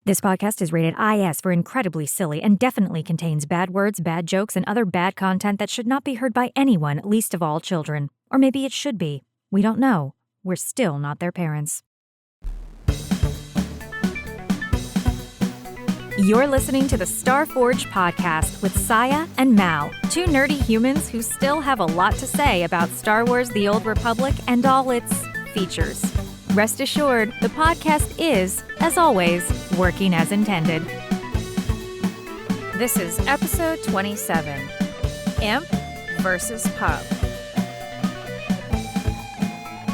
This podcast is rated IS for incredibly silly and definitely contains bad words, bad jokes, and other bad content that should not be heard by anyone, least of all children. Or maybe it should be. We don't know. We're still not their parents. You're listening to the Starforge podcast with Scya and Mal, two nerdy humans who still have a lot to say about Star Wars: The Old Republic and all its features. Rest assured, the podcast is, as always, working as intended. This is episode 27, Imp versus Pub.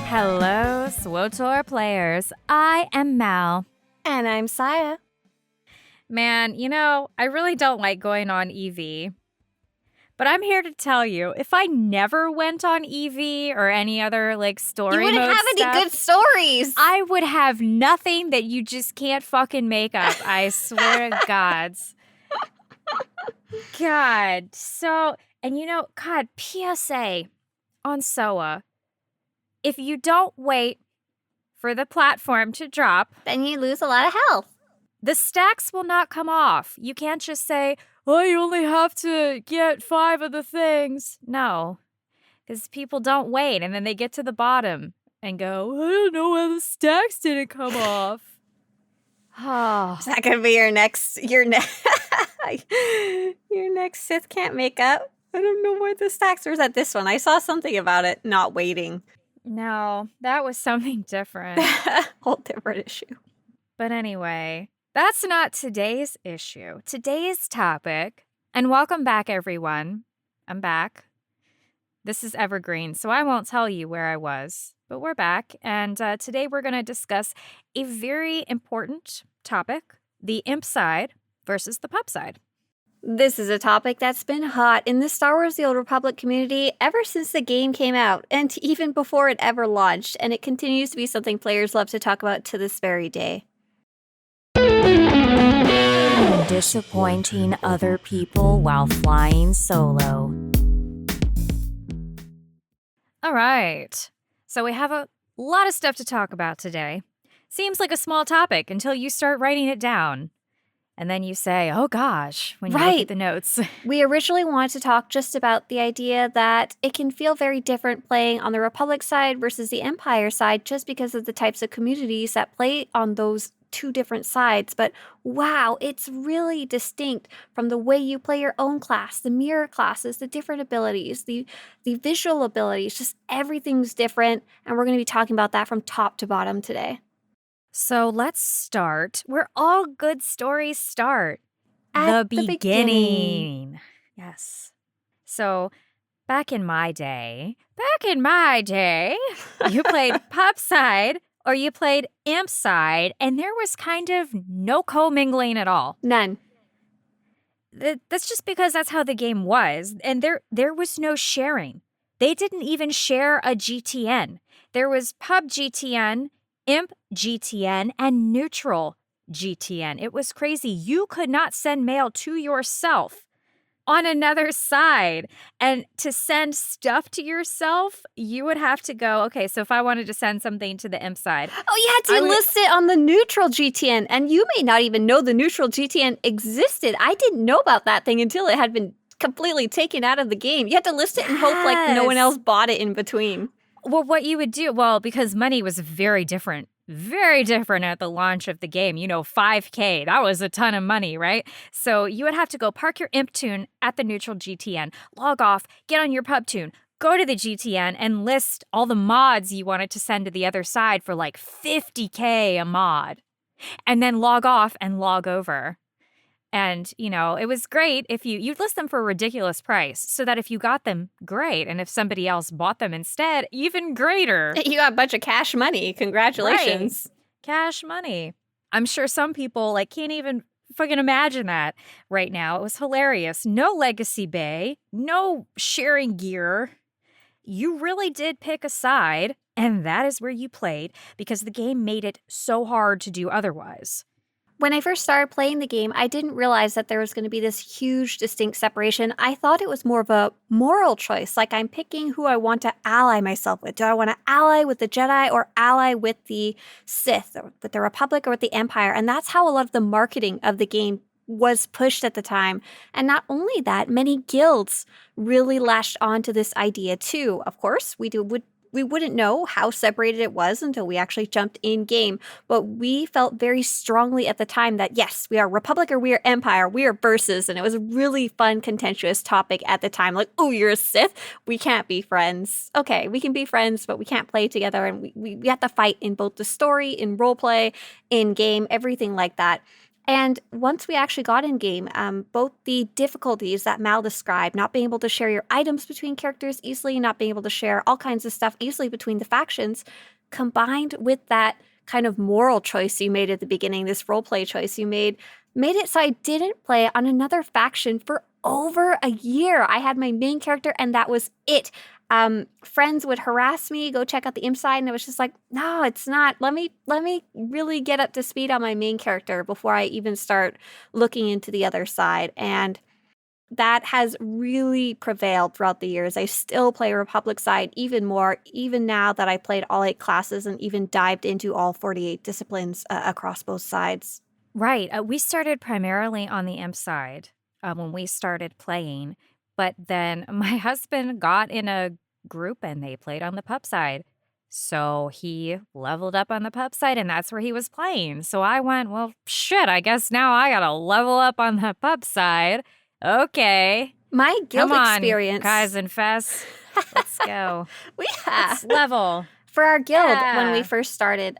Hello, Swotor players. I am Mal. And I'm Scya. Man, I really don't like going on EV. But I'm here to tell you, if I never went on EV or any other story mode you wouldn't have stuff, any good stories. I would have nothing that you just can't fucking make up. I swear to God. God. So, and God, PSA on SOA. If you don't wait for the platform to drop, then you lose a lot of health. The stacks will not come off. You can't just say, oh, you only have to get 5 of the things. No, because people don't wait, and then they get to the bottom and go, I don't know why the stacks didn't come off. Oh, is that gonna be your next Sith can't make up? I don't know why the stacks. Or was that this one? I saw something about it not waiting. No, that was something different. Whole different issue. But anyway, that's not today's issue. Today's topic, and welcome back, everyone. I'm back. This is Evergreen, so I won't tell you where I was, but we're back. And today we're going to discuss a very important topic, the imp side versus the pub side. This is a topic that's been hot in the Star Wars: The Old Republic community ever since the game came out, and even before it ever launched, and it continues to be something players love to talk about to this very day. Disappointing other people while flying solo. All right, so we have a lot of stuff to talk about today. Seems like a small topic until you start writing it down. And then you say, oh gosh, when you look at the notes. We originally wanted to talk just about the idea that it can feel very different playing on the Republic side versus the Empire side just because of the types of communities that play on those two different sides. But wow, it's really distinct from the way you play your own class, the mirror classes, the different abilities, the visual abilities, just everything's different. And we're going to be talking about that from top to bottom today. So let's start where all good stories start. At the beginning. Yes. So back in my day, you played pub side or you played imp side, and there was kind of no co-mingling at all. None. That's just because that's how the game was, and there was no sharing. They didn't even share a GTN. There was pub GTN, imp GTN, and neutral GTN. It was crazy. You could not send mail to yourself on another side. And to send stuff to yourself, you would have to go, okay, so if I wanted to send something to the imp side. Oh, you had to list it on the neutral GTN. And you may not even know the neutral GTN existed. I didn't know about that thing until it had been completely taken out of the game. You had to list it and hope no one else bought it in between. Well, what you would do, because money was very different at the launch of the game. $5K, that was a ton of money, right? So you would have to go park your imp tune at the neutral GTN, log off, get on your pub tune, go to the GTN, and list all the mods you wanted to send to the other side for $50K a mod, and then log off and log over. And, it was great if you'd list them for a ridiculous price so that if you got them, great. And if somebody else bought them instead, even greater. You got a bunch of cash money. Congratulations. Right. Cash money. I'm sure some people can't even fucking imagine that right now. It was hilarious. No legacy bay, no sharing gear. You really did pick a side, and that is where you played because the game made it so hard to do otherwise. When I first started playing the game, I didn't realize that there was going to be this huge, distinct separation. I thought it was more of a moral choice. Like I'm picking who I want to ally myself with. Do I want to ally with the Jedi or ally with the Sith or with the Republic or with the Empire? And that's how a lot of the marketing of the game was pushed at the time. And not only that, many guilds really latched onto this idea too. Of course, we wouldn't know how separated it was until we actually jumped in game. But we felt very strongly at the time that yes, we are Republic or we are Empire, we are versus. And it was a really fun, contentious topic at the time. Like, oh, you're a Sith? We can't be friends. Okay, we can be friends, but we can't play together. And we have to fight in both the story, in roleplay, in game, everything like that. And once we actually got in game, both the difficulties that Mal described, not being able to share your items between characters easily, not being able to share all kinds of stuff easily between the factions, combined with that kind of moral choice you made at the beginning, this roleplay choice you made it so I didn't play on another faction for over a year. I had my main character and that was it. Friends would harass me, go check out the imp side, and it was just like, no, it's not. Let me really get up to speed on my main character before I even start looking into the other side. And that has really prevailed throughout the years. I still play Republic side even more, even now that I played all 8 classes and even dived into all 48 disciplines across both sides. Right. We started primarily on the imp side when we started playing. But then my husband got in a group and they played on the pup side. So he leveled up on the pup side and that's where he was playing. So I went, well, shit, I guess now I gotta level up on the pup side. Okay. My guild Come on, experience. Kais and Fess. Let's go. Yeah. Let's level. For our guild, Yeah. when we first started,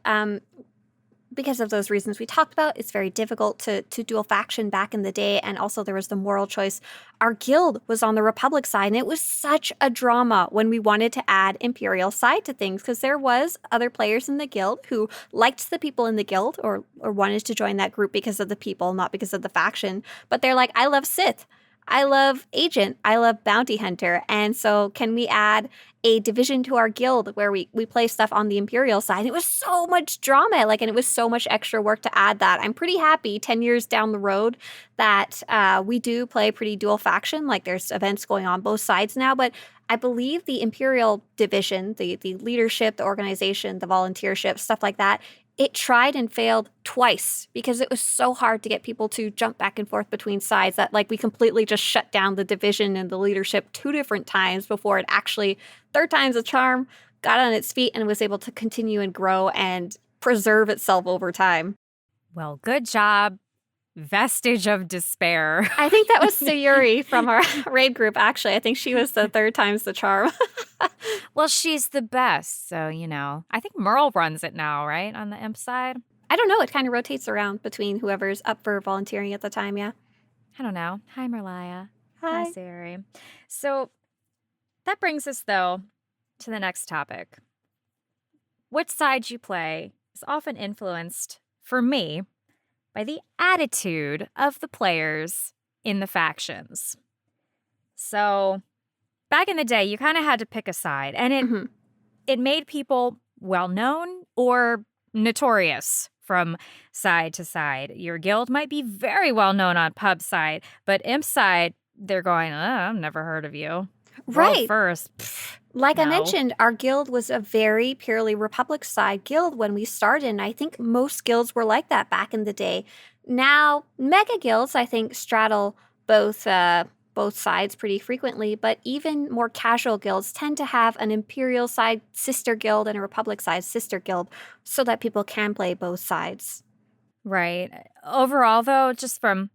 because of those reasons we talked about, it's very difficult to dual faction back in the day. And also there was the moral choice. Our guild was on the Republic side. And it was such a drama when we wanted to add Imperial side to things. Because there was other players in the guild who liked the people in the guild or wanted to join that group because of the people, not because of the faction. But they're like, I love Sith. I love Agent. I love Bounty Hunter. And so can we add a division to our guild where we play stuff on the Imperial side? It was so much drama, and it was so much extra work to add that. I'm pretty happy 10 years down the road that we do play pretty dual faction. Like there's events going on both sides now, but I believe the Imperial division, the leadership, the organization, the volunteership, stuff like that, it tried and failed twice because it was so hard to get people to jump back and forth between sides that we completely just shut down the division and the leadership 2 different times before it actually, third time's a charm, got on its feet and was able to continue and grow and preserve itself over time. Well, good job. Vestige of despair. I think that was Sayuri from our raid group, actually. I think she was the third time's the charm. Well, she's the best. So, I think Merle runs it now, right? On the imp side? I don't know. It kind of rotates around between whoever's up for volunteering at the time, yeah. I don't know. Hi, Merlia. Hi. Sari. So that brings us, though, to the next topic. Which side you play is often influenced, for me, by the attitude of the players in the factions. So back in the day, you kind of had to pick a side, and it made people well-known or notorious from side to side. Your guild might be very well-known on pub side, but imp side, they're going, I've never heard of you. Right. World first. Pfft, like no. I mentioned, our guild was a very purely Republic side guild when we started, and I think most guilds were like that back in the day. Now, mega guilds, I think, straddle both sides pretty frequently, but even more casual guilds tend to have an Imperial side sister guild and a Republic side sister guild so that people can play both sides. Right. Overall, though, just from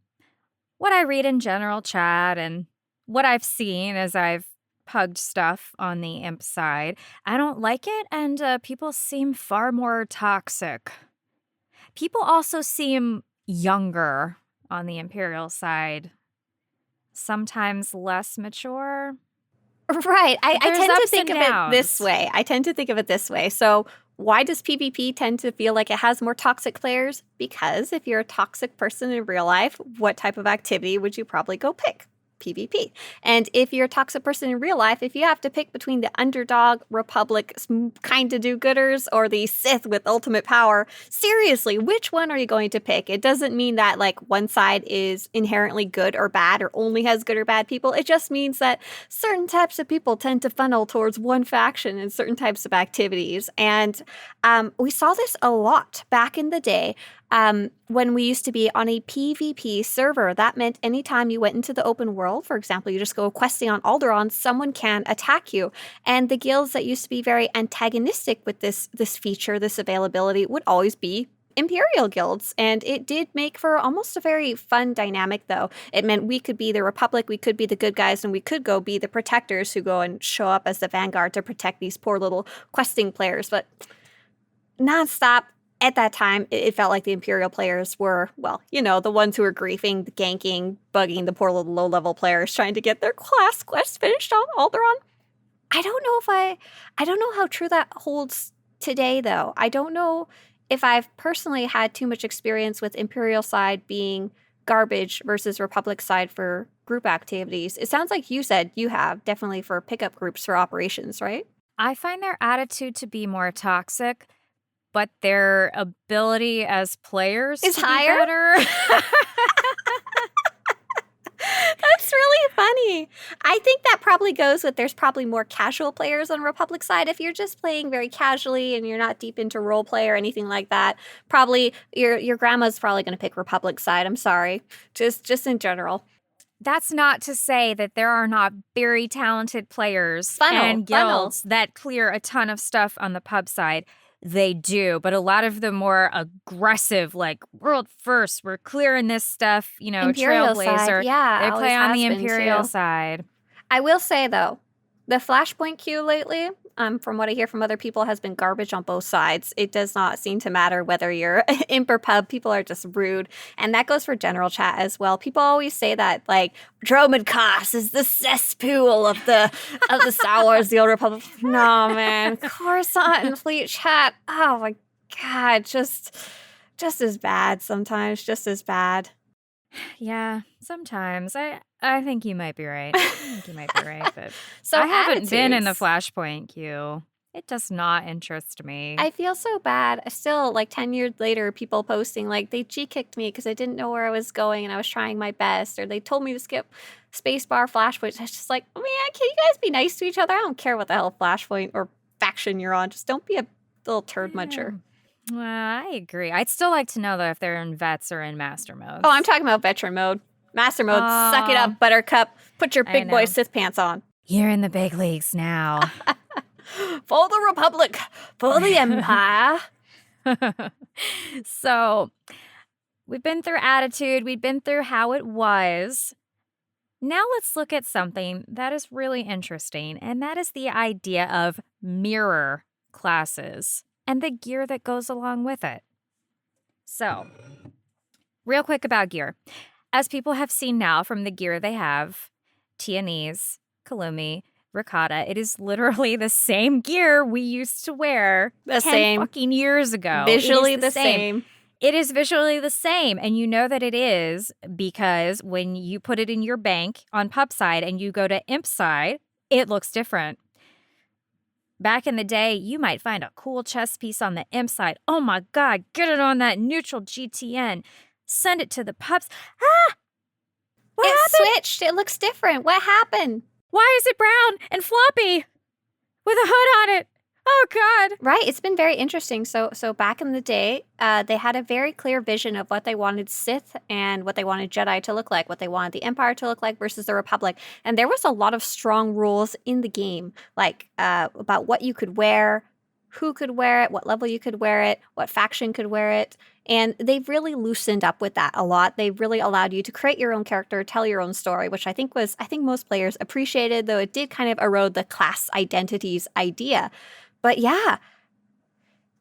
what I read in general chat and what I've seen as I've pugged stuff on the imp side, I don't like it, and people seem far more toxic. People also seem younger on the Imperial side. Sometimes less mature. Right. I tend to think of downs. it this way. So why does PvP tend to feel like it has more toxic players? Because if you're a toxic person in real life, what type of activity would you probably go pick? PvP. And if you're a toxic person in real life, if you have to pick between the underdog Republic kind of do-gooders or the Sith with ultimate power, seriously, which one are you going to pick? It doesn't mean that like one side is inherently good or bad or only has good or bad people. It just means that certain types of people tend to funnel towards one faction in certain types of activities. And we saw this a lot back in the day. When we used to be on a PvP server, that meant anytime you went into the open world, for example, you just go questing on Alderaan, someone can attack you. And the guilds that used to be very antagonistic with this feature, this availability, would always be Imperial guilds. And it did make for almost a very fun dynamic, though. It meant we could be the Republic, we could be the good guys, and we could go be the protectors who go and show up as the vanguard to protect these poor little questing players. But nonstop, at that time, it felt like the Imperial players were, well, you know, the ones who were griefing, ganking, bugging the poor little low-level players trying to get their class quest finished on Alderaan. I don't know how true that holds today, though. I don't know if I've personally had too much experience with Imperial side being garbage versus Republic side for group activities. It sounds like you said you have, definitely for pickup groups for operations, right? I find their attitude to be more toxic, but their ability as players is to be higher. Better. That's really funny. I think that probably goes with there's probably more casual players on Republic side. If you're just playing very casually and you're not deep into role play or anything like that, probably your grandma's probably going to pick Republic side. I'm sorry. Just in general. That's not to say that there are not very talented players and Funnel. guilds that clear a ton of stuff on the pub side. They do, but a lot of the more aggressive, like world first, we're clearing this stuff, you know, Imperial trailblazer. side, yeah, they play always on has the been, Imperial too. side. I will say, though, the Flashpoint queue lately, from what I hear from other people, has been garbage on both sides. It does not seem to matter whether you're imp or pub. People are just rude. And that goes for general chat as well. People always say that, like, Dromund Kaas is the cesspool of the Star Wars, the Old Republic. No, man. Coruscant and Fleet Chat. Oh, my God. Just as bad sometimes. Just as bad. Yeah, sometimes. I think you might be right. But So I haven't been in the attitudes. Flashpoint queue. It does not interest me. I feel so bad. Still, like 10 years later, people posting like they G-kicked me because I didn't know where I was going and I was trying my best, or they told me to skip spacebar Flashpoint. It's just like, man, can you guys be nice to each other? I don't care what the hell Flashpoint or faction you're on. Just don't be a little turd muncher. Well, I agree. I'd still like to know, though, if they're in vets or in master mode. Oh, I'm talking about veteran mode. Master mode, suck it up, Buttercup. Put your big boy Sith pants on. You're in the big leagues now. For the Republic, for the Empire. So, we've been through attitude, we've been through how it was. Now let's look at something that is really interesting, and that is the idea of mirror classes and the gear that goes along with it. So, real quick about gear. As people have seen now from the gear they have, TNEs, Kalumi, Ricotta, it is literally the same gear we used to wear 10 fucking years ago. Visually the same. It is visually the same. And you know that it is because when you put it in your bank on pub side and you go to imp side, it looks different. Back in the day, you might find a cool chess piece on the imp side. Oh my God, get it on that neutral GTN. Send it to the pubs. Ah! What happened? Switched. It looks different. What happened? Why is it brown and floppy with a hood on it? Oh, God. Right. It's been very interesting. So back in the day, they had a very clear vision of what they wanted Sith and what they wanted Jedi to look like, what they wanted the Empire to look like versus the Republic. And there was a lot of strong rules in the game, like about what you could wear, who could wear it, what level you could wear it, what faction could wear it. And they've really loosened up with that a lot. They really allowed you to create your own character, tell your own story, which I think most players appreciated, though it did kind of erode the class identities idea. But yeah,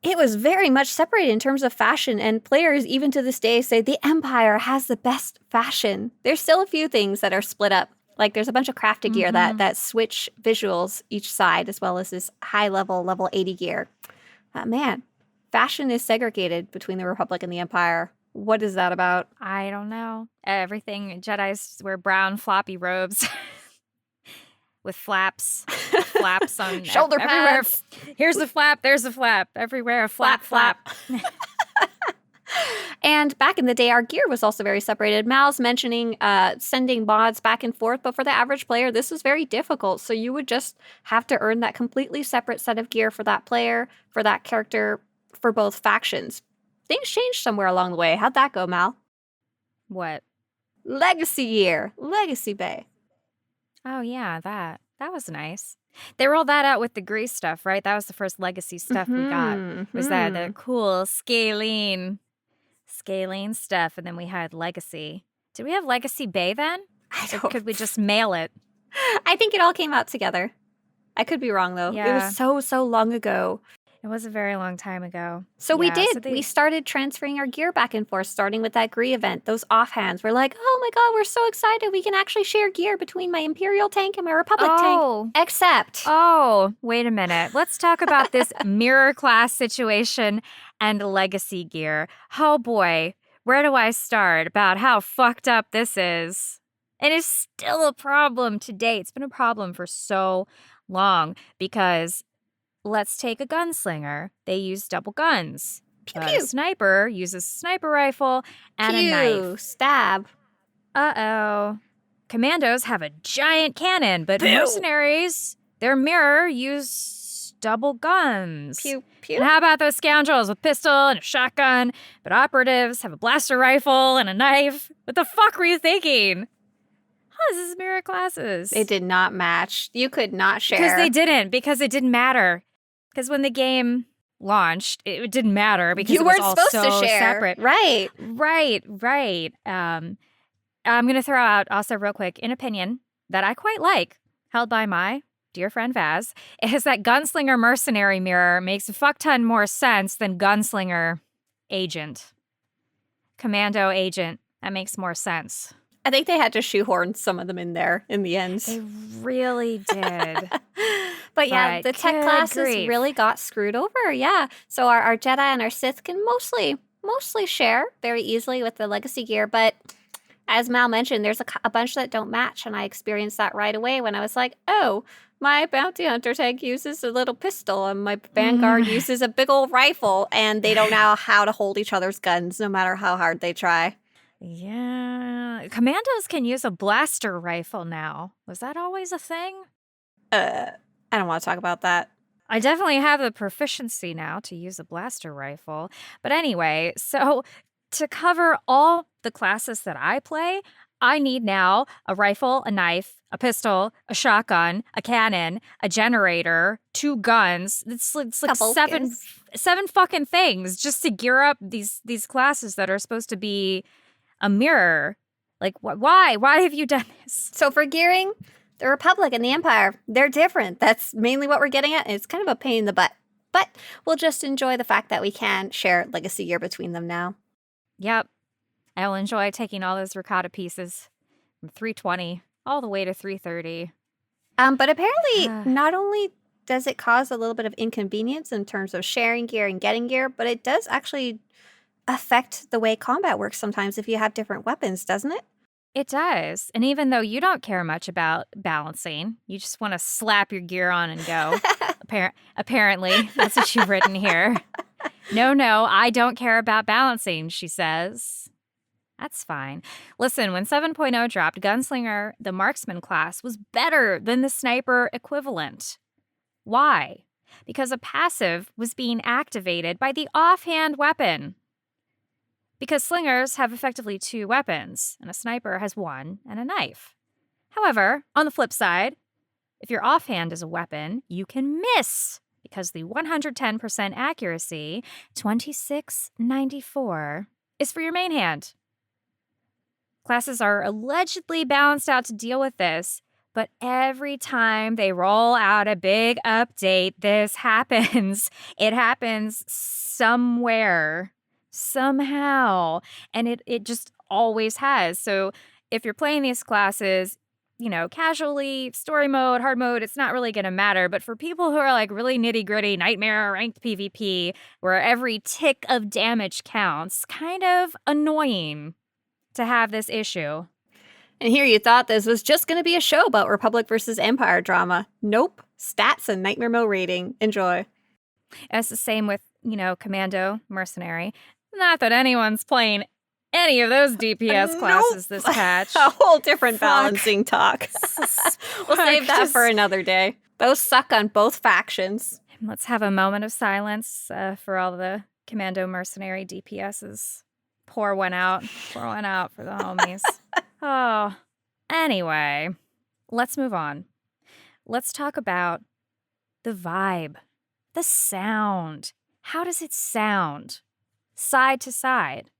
it was very much separated in terms of fashion, and players even to this day say the Empire has the best fashion. There's still a few things that are split up. Like there's a bunch of crafted gear that switch visuals each side, as well as this high level 80 gear. Man, fashion is segregated between the Republic and the Empire. What is that about? I don't know. Everything Jedis wear brown floppy robes with flaps. Flaps on Shoulder everywhere. pads. Here's the flap, there's a flap. Everywhere a flap. And back in the day, our gear was also very separated. Mal's mentioning sending mods back and forth, but for the average player, this was very difficult. So you would just have to earn that completely separate set of gear for that player, for that character, for both factions. Things changed somewhere along the way. How'd that go, Mal? What? Legacy gear. Legacy Bay. Oh, yeah, that was nice. They rolled that out with the grease stuff, right? That was the first legacy stuff we got. Was that the cool scalene stuff, and then we had legacy. Did we have legacy Bay then? Or could we just mail it? I think it all came out together. I could be wrong, though. Yeah. It was so long ago. It was a very long time ago. So we did. We started transferring our gear back and forth, starting with that Gree event. Those offhands. We're like, oh my god, we're so excited. We can actually share gear between my Imperial tank and my Republic tank. Except. Oh, wait a minute. Let's talk about this mirror class situation and legacy gear. Oh boy, where do I start about how fucked up this is? And it's still a problem today. It's been a problem for so long because let's take a gunslinger. They use double guns. Pew, but pew. a sniper uses a sniper rifle and Pew, a knife. Stab. Uh-oh. Commandos have a giant cannon, but Pew. mercenaries, their mirror, use double guns. Pew, pew. And how about those scoundrels with pistol and a shotgun, but operatives have a blaster rifle and a knife? What the fuck were you thinking? This is mirror classes. They did not match. You could not share. Because it didn't matter. Because when the game launched, it didn't matter because you it was weren't all supposed so to share. separate. Right. I'm going to throw out also real quick an opinion that I quite like, held by my dear friend Vaz, is that gunslinger mercenary mirror makes a fuck ton more sense than gunslinger agent. Commando agent, that makes more sense. I think they had to shoehorn some of them in there in the end. They really did. But yeah, the tech classes really got screwed over. Yeah. So our Jedi and our Sith can mostly share very easily with the legacy gear. But as Mal mentioned, there's a bunch that don't match. And I experienced that right away when I was like, oh, my bounty hunter tank uses a little pistol and my vanguard uses a big old rifle. And they don't know how to hold each other's guns no matter how hard they try. Yeah. Commandos can use a blaster rifle now. Was that always a thing? I don't want to talk about that. I definitely have the proficiency now to use a blaster rifle. But anyway, so to cover all the classes that I play, I need now a rifle, a knife, a pistol, a shotgun, a cannon, a generator, 2 guns. It's like seven fucking things just to gear up these classes that are supposed to be a mirror. Like, why? Why have you done this? So for gearing, the Republic and the Empire, they're different. That's mainly what we're getting at. It's kind of a pain in the butt. But we'll just enjoy the fact that we can share legacy gear between them now. Yep. I'll enjoy taking all those ricotta pieces from 320 all the way to 330. But apparently, not only does it cause a little bit of inconvenience in terms of sharing gear and getting gear, but it does actually affect the way combat works sometimes if you have different weapons, doesn't it? It does. And even though you don't care much about balancing, you just want to slap your gear on and go. Apparently, that's what you've written here. No, I don't care about balancing, she says. That's fine. Listen, when 7.0 dropped, Gunslinger, the marksman class, was better than the sniper equivalent. Why? Because a passive was being activated by the offhand weapon. Because slingers have effectively 2 weapons, and a sniper has 1 and a knife. However, on the flip side, if your offhand is a weapon, you can miss, because the 110% accuracy, 2694, is for your main hand. Classes are allegedly balanced out to deal with this, but every time they roll out a big update, this happens. It happens somewhere. Somehow. And it just always has. So if you're playing these classes, casually, story mode, hard mode, it's not really going to matter. But for people who are like really nitty gritty, nightmare, ranked PvP, where every tick of damage counts, kind of annoying to have this issue. And here you thought this was just going to be a show about Republic versus Empire drama. Nope. Stats and Nightmare Mode rating. Enjoy. And it's the same with, Commando, Mercenary. Not that anyone's playing any of those DPS classes this patch. A whole different balancing talk. We'll save that for another day. Those suck on both factions. Let's have a moment of silence for all the Commando Mercenary DPSs. Pour one out for the homies. Oh, anyway, let's move on. Let's talk about the vibe, the sound. How does it sound? Side to side.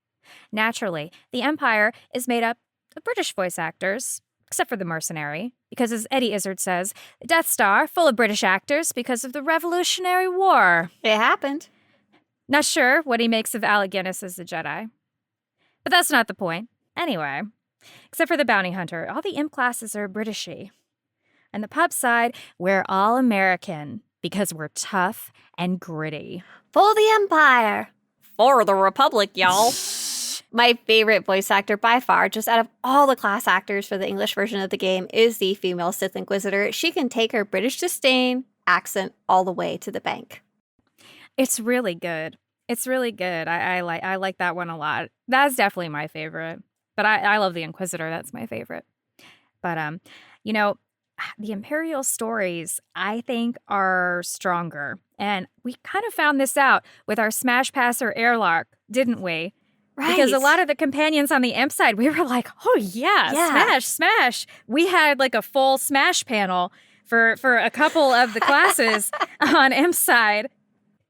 Naturally, the Empire is made up of British voice actors, except for the Mercenary, because as Eddie Izzard says, the Death Star full of British actors because of the Revolutionary War. It happened. Not sure what he makes of Alec Guinness as the Jedi. But that's not the point. Anyway, except for the Bounty Hunter, all the imp classes are Britishy. And the pub side, we're all American because we're tough and gritty. For the Empire. For the Republic, y'all. My favorite voice actor by far, just out of all the class actors for the English version of the game, is the female Sith Inquisitor. She can take her British disdain accent all the way to the bank. It's really good. It's really good. I like that one a lot. That's definitely my favorite. But I love the Inquisitor. That's my favorite. But the Imperial stories, I think, are stronger. And we kind of found this out with our Smash Passer Airlock, didn't we? Right. Because a lot of the companions on the imp side, we were like, oh yeah, smash. We had like a full smash panel for a couple of the classes on imp side.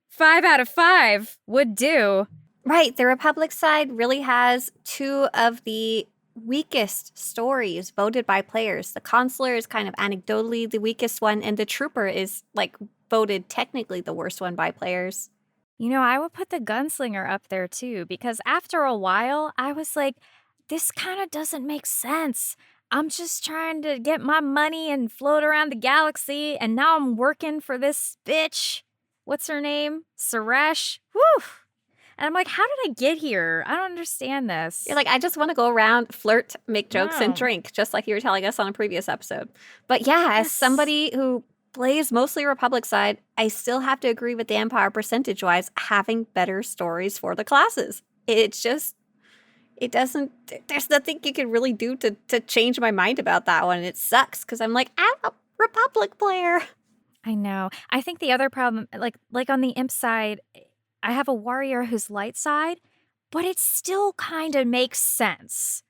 5 out of 5 would do. Right. The Republic side really has two of the weakest stories voted by players. The Consular is kind of anecdotally the weakest one, and the Trooper is like voted technically the worst one by players. I would put the Gunslinger up there too, because after a while, I was like, this kind of doesn't make sense. I'm just trying to get my money and float around the galaxy, and now I'm working for this bitch. What's her name? Suresh? Whew! And I'm like, how did I get here? I don't understand this. You're like, I just want to go around, flirt, make jokes, and drink, just like you were telling us on a previous episode. But yeah, as somebody who plays mostly Republic side, I still have to agree with the Empire percentage-wise having better stories for the classes. There's nothing you can really do to change my mind about that one. It sucks because I'm like, I'm a Republic player. I know. I think the other problem, like on the imp side, I have a warrior who's light side, but it still kind of makes sense.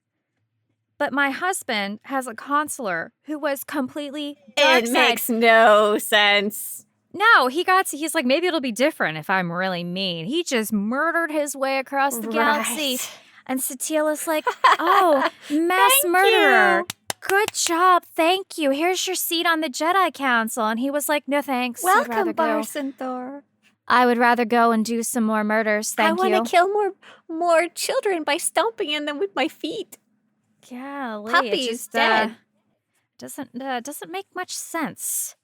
But my husband has a consular who was completely dark side. It makes no sense. No, he's like, maybe it'll be different if I'm really mean. He just murdered his way across the galaxy. And Satila's like, oh, mass murderer. Good job. Thank you. Here's your seat on the Jedi Council. And he was like, no thanks. Welcome, Barson Thor. I would rather go and do some more murders. Thank you. I want to kill more children by stomping in them with my feet. Yeah, Puppy's dead. Doesn't make much sense.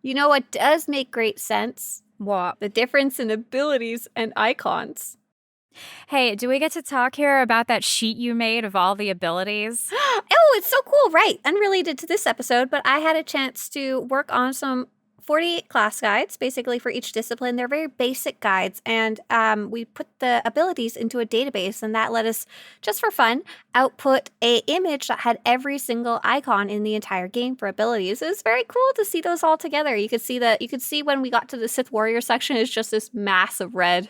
You know what does make great sense? What? The difference in abilities and icons. Hey, do we get to talk here about that sheet you made of all the abilities? Oh, it's so cool. Right. Unrelated to this episode, but I had a chance to work on some 48 class guides, basically for each discipline. They're very basic guides, and we put the abilities into a database, and that let us, just for fun, output a image that had every single icon in the entire game for abilities. It was very cool to see those all together. You could see when we got to the Sith Warrior section, it's just this mass of red.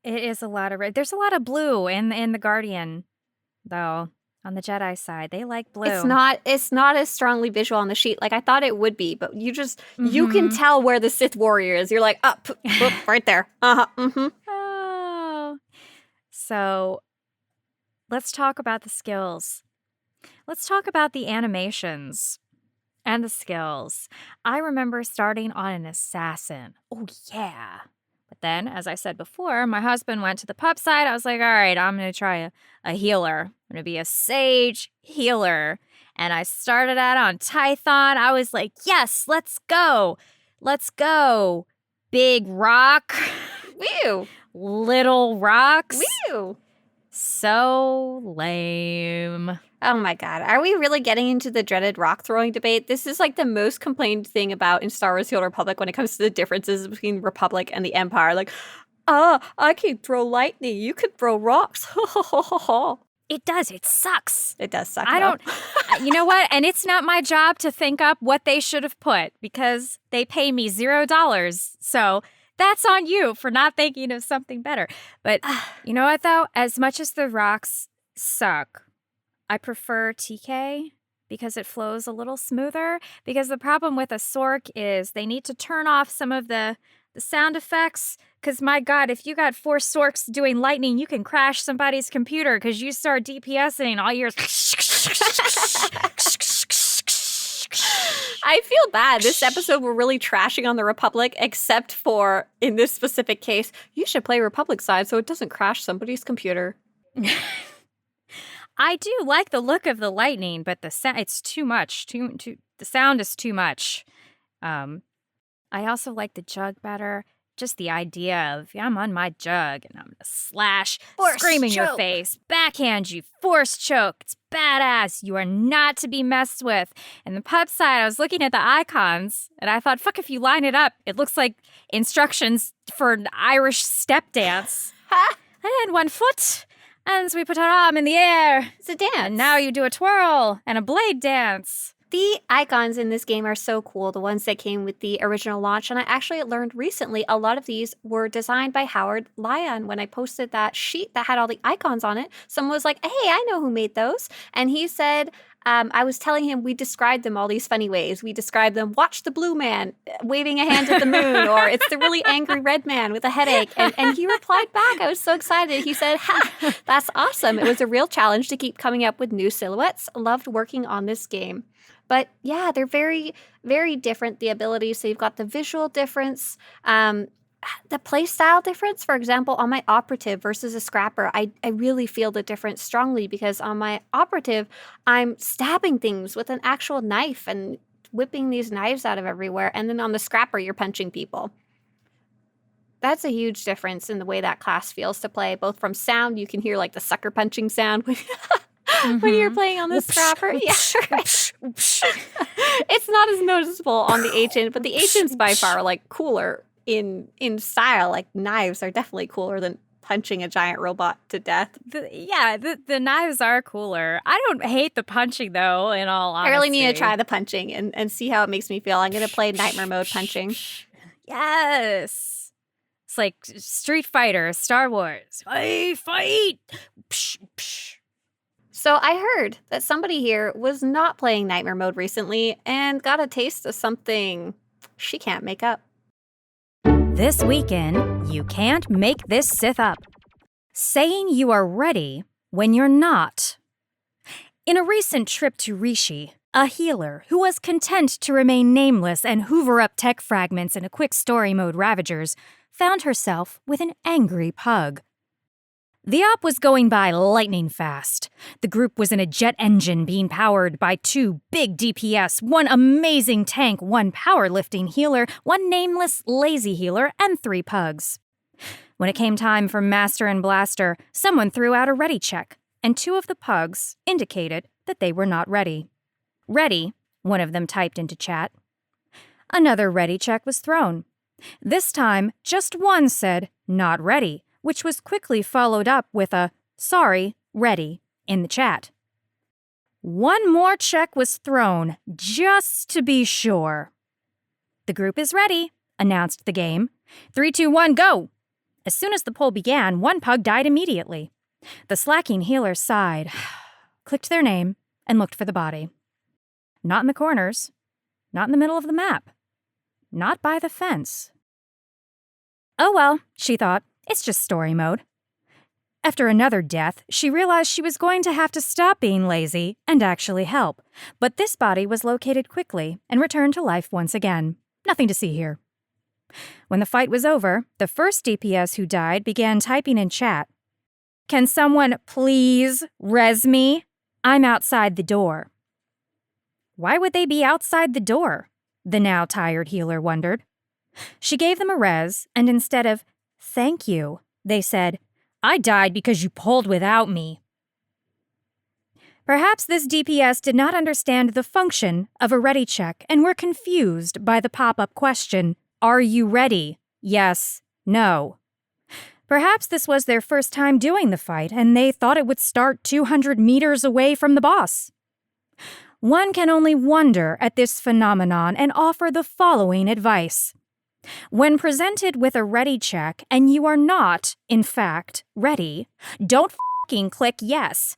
It is a lot of red. There's a lot of blue in the Guardian, though. On the Jedi side, they like blue. It's not as strongly visual on the sheet like I thought it would be, but you can tell where the Sith Warrior is. You're like, up, right there. Oh. So let's talk about the skills. Let's talk about the animations and the skills. I remember starting on an assassin. Oh, yeah. With But then, as I said before, my husband went to the pup side. I was like, all right, I'm going to try a healer. I'm going to be a sage healer. And I started out on Tython. I was like, yes, let's go. Let's go. Big rock. Woo! Little rocks. Woo! So lame. Oh my god. Are we really getting into the dreaded rock throwing debate? This is like the most complained thing about in Star Wars: The Old Republic when it comes to the differences between Republic and the Empire. Like, I can throw lightning. You can throw rocks. It does. It sucks. It does suck. I don't, you know what? And it's not my job to think up what they should have put because they pay me $0. So that's on you for not thinking of something better. But you know what, though? As much as the rocks suck, I prefer TK because it flows a little smoother. Because the problem with a Sork is they need to turn off some of the sound effects. Because, my God, if you got 4 Sorks doing lightning, you can crash somebody's computer because you start DPSing and all yours. I feel bad. This episode, we're really trashing on the Republic, except for, in this specific case, you should play Republic side so it doesn't crash somebody's computer. I do like the look of the lightning, but the sound, it's too much. The sound is too much. I also like the jug better. Just the idea of, I'm on my jug and I'm going to slash, scream in your face, backhand you, force choke. It's badass. You are not to be messed with. And the pup side, I was looking at the icons and I thought, fuck, if you line it up, it looks like instructions for an Irish step dance. And 1 foot. And so we put our arm in the air. It's a dance. And now you do a twirl and a blade dance. The icons in this game are so cool, the ones that came with the original launch, and I actually learned recently a lot of these were designed by Howard Lyon. When I posted that sheet that had all the icons on it, someone was like, hey, I know who made those. And he said, I was telling him we described them all these funny ways. We described them, watch the blue man waving a hand at the moon, or it's the really angry red man with a headache. And he replied back. I was so excited. He said, ha, that's awesome. It was a real challenge to keep coming up with new silhouettes. Loved working on this game. But yeah, they're very, very different, the abilities. So you've got the visual difference, the play style difference. For example, on my operative versus a scrapper, I really feel the difference strongly because on my operative, I'm stabbing things with an actual knife and whipping these knives out of everywhere. And then on the scrapper, you're punching people. That's a huge difference in the way that class feels to play, both from sound. You can hear like the sucker punching sound when you're playing on the scrapper. Yeah, right. It's not as noticeable on the Agent, but the Agents by far are like cooler in style. Like knives are definitely cooler than punching a giant robot to death. The knives are cooler. I don't hate the punching though, in all honesty. I really need to try the punching and see how it makes me feel. I'm going to play Nightmare Mode punching. Yes. It's like Street Fighter, Star Wars. I fight! Psh, psh. So I heard that somebody here was not playing Nightmare Mode recently and got a taste of something she can't make up. This weekend, you can't make this Sith up. Saying you are ready when you're not. In a recent trip to Rishi, a healer who was content to remain nameless and hoover up tech fragments in a quick story mode Ravagers, found herself with an angry pug. The op was going by lightning fast. The group was in a jet engine being powered by 2 big DPS, 1 amazing tank, 1 powerlifting healer, 1 nameless lazy healer, and 3 pugs. When it came time for Master and Blaster, someone threw out a ready check, and 2 of the pugs indicated that they were not ready. Ready, one of them typed into chat. Another ready check was thrown. This time, just 1 said, not ready, which was quickly followed up with a, sorry, ready, in the chat. 1 more check was thrown, just to be sure. The group is ready, announced the game. 3, 2, 1, go! As soon as the poll began, 1 pug died immediately. The slacking healer sighed, clicked their name, and looked for the body. Not in the corners, not in the middle of the map, not by the fence. Oh well, she thought. It's just story mode. After another death, she realized she was going to have to stop being lazy and actually help. But this body was located quickly and returned to life once again. Nothing to see here. When the fight was over, the first DPS who died began typing in chat. "Can someone please res me? I'm outside the door." Why would they be outside the door? The now tired healer wondered. She gave them a res, and instead of "thank you," they said, "I died because you pulled without me." Perhaps this DPS did not understand the function of a ready check and were confused by the pop-up question, "Are you ready? Yes, no." Perhaps this was their first time doing the fight and they thought it would start 200 meters away from the boss. One can only wonder at this phenomenon and offer the following advice. When presented with a ready check and you are not, in fact, ready, don't f***ing click yes.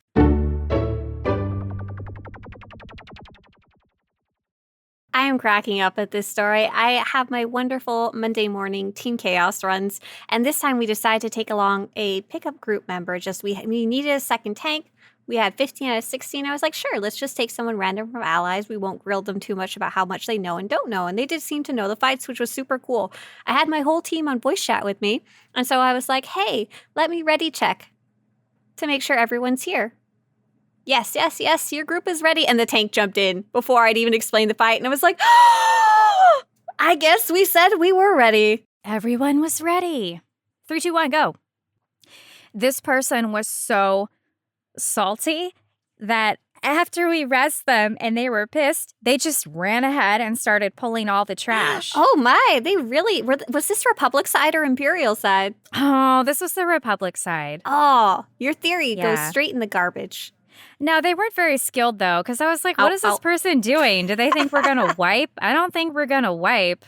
I am cracking up at this story. I have my wonderful Monday morning Team Chaos runs, and this time we decided to take along a pickup group member. We needed a second tank. We had 15 out of 16. I was like, sure, let's just take someone random from allies. We won't grill them too much about how much they know and don't know. And they did seem to know the fights, which was super cool. I had my whole team on voice chat with me, and so I was like, hey, let me ready check to make sure everyone's here. Yes, your group is ready. And the tank jumped in before I'd even explained the fight. And I was like, oh, I guess we said we were ready. Everyone was ready. 3, 2, 1, go. This person was so salty that after we rested them and they were pissed, they just ran ahead and started pulling all the trash. Oh my, they really were. Was this Republic side or Imperial side? Oh, this was the Republic side. Oh, your theory goes straight in the garbage. No, they weren't very skilled, though, because I was like, what is this person doing? Do they think we're going to wipe? I don't think we're going to wipe.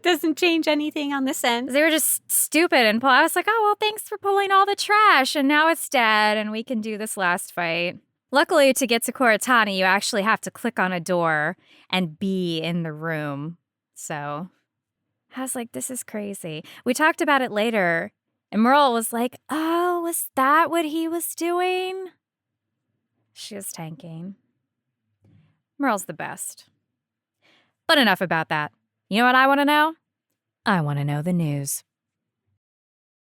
Doesn't change anything on this end. They were just stupid. And I was like, oh, well, thanks for pulling all the trash. And now it's dead, and we can do this last fight. Luckily, to get to Koratani, you actually have to click on a door and be in the room. So I was like, this is crazy. We talked about it later, and Merle was like, oh, was that what he was doing? She was tanking. Merle's the best. But enough about that. You know what I want to know? I want to know the news.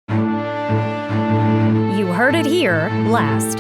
You heard it here last.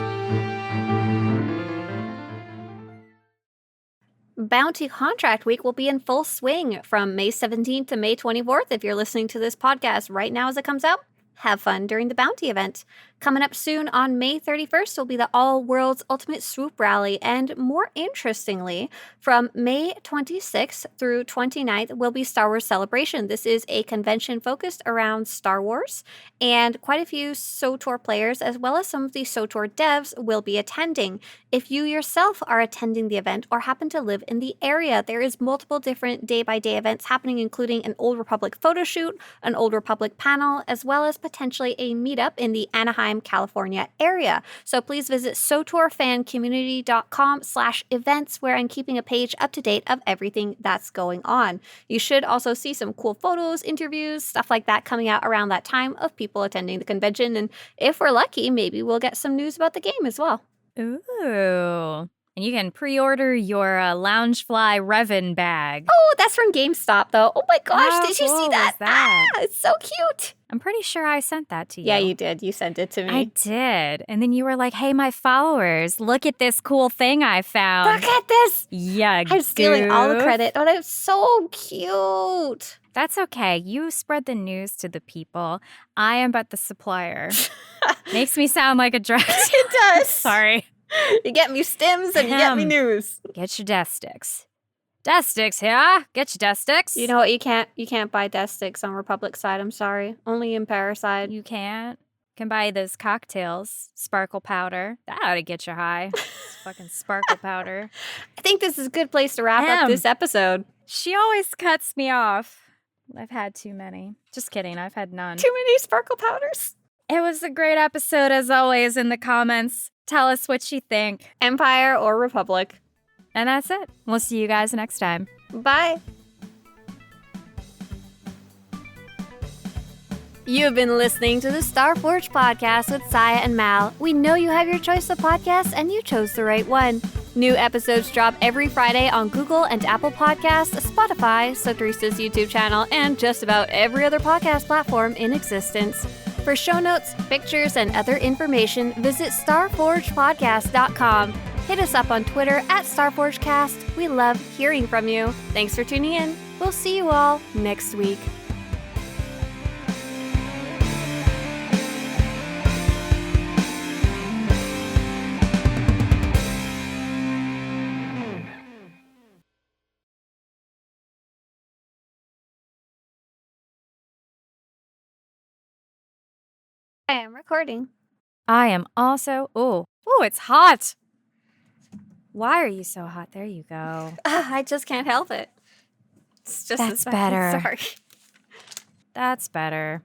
Bounty Contract Week will be in full swing from May 17th to May 24th. If you're listening to this podcast right now as it comes out, have fun during the bounty event. Coming up soon on May 31st will be the All Worlds Ultimate Swoop Rally, and more interestingly, from May 26th through 29th will be Star Wars Celebration. This is a convention focused around Star Wars, and quite a few SWTOR players, as well as some of the SWTOR devs, will be attending. If you yourself are attending the event or happen to live in the area, there is multiple different day-by-day events happening, including an Old Republic photo shoot, an Old Republic panel, as well as potentially a meetup in the Anaheim, California area. So please visit SWTORfancommunity.com/events, where I'm keeping a page up to date of everything that's going on. You should also see some cool photos, interviews, stuff like that coming out around that time of people attending the convention. And if we're lucky, maybe we'll get some news about the game as well. Ooh. And you can pre-order your Loungefly Revan bag. Oh, that's from GameStop, though. Oh my gosh, How did you cool see that? was that? Ah, it's so cute. I'm pretty sure I sent that to you. Yeah, you did. You sent it to me. I did. And then you were like, hey, my followers, look at this cool thing I found. Look at this. Yeah, I'm stealing all the goof. credit. Oh, that's so cute. That's okay. You spread the news to the people. I am but the supplier. Makes me sound like a drug. It does. Sorry. You get me stims and you get me news. Get your death sticks. Death sticks, yeah? Get your death sticks. You know what? You can't buy death sticks on Republic side. I'm sorry. Only Empire side. You can't. Can buy those cocktails. Sparkle powder. That ought to get you high. It's fucking sparkle powder. I think this is a good place to wrap up this episode. She always cuts me off. I've had too many. Just kidding. I've had none. Too many sparkle powders. It was a great episode, as always. In the comments, tell us what you think. Empire or Republic. And that's it. We'll see you guys next time. Bye. You've been listening to the Starforge podcast with Scya and Mal. We know you have your choice of podcasts, and you chose the right one. New episodes drop every Friday on Google and Apple Podcasts, Spotify, Swtorista's YouTube channel, and just about every other podcast platform in existence. For show notes, pictures, and other information, visit starforgepodcast.com. Hit us up on Twitter at StarForgeCast. We love hearing from you. Thanks for tuning in. We'll see you all next week. I am recording. I am also. Oh, it's hot. Why are you so hot? There you go. I just can't help it. It's just That's better. Sorry. That's better.